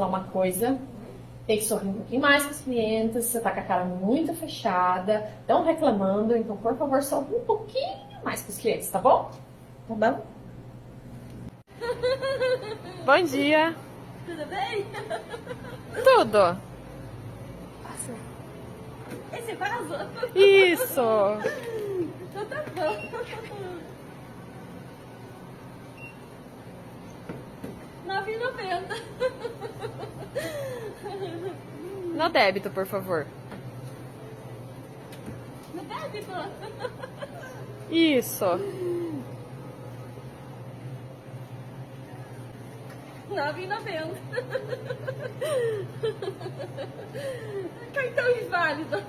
falar uma coisa. Tem que sorrir um pouquinho mais com os clientes. Você tá com a cara muito fechada, estão reclamando, então por favor, sorri um pouquinho mais com os clientes, tá bom? Tá bom? Bom dia. Tudo bem? Tudo. Esse vaso? Isso. Então tá bom. 9,90. No débito, por favor. No débito? Isso. 9,90. Cartão inválido.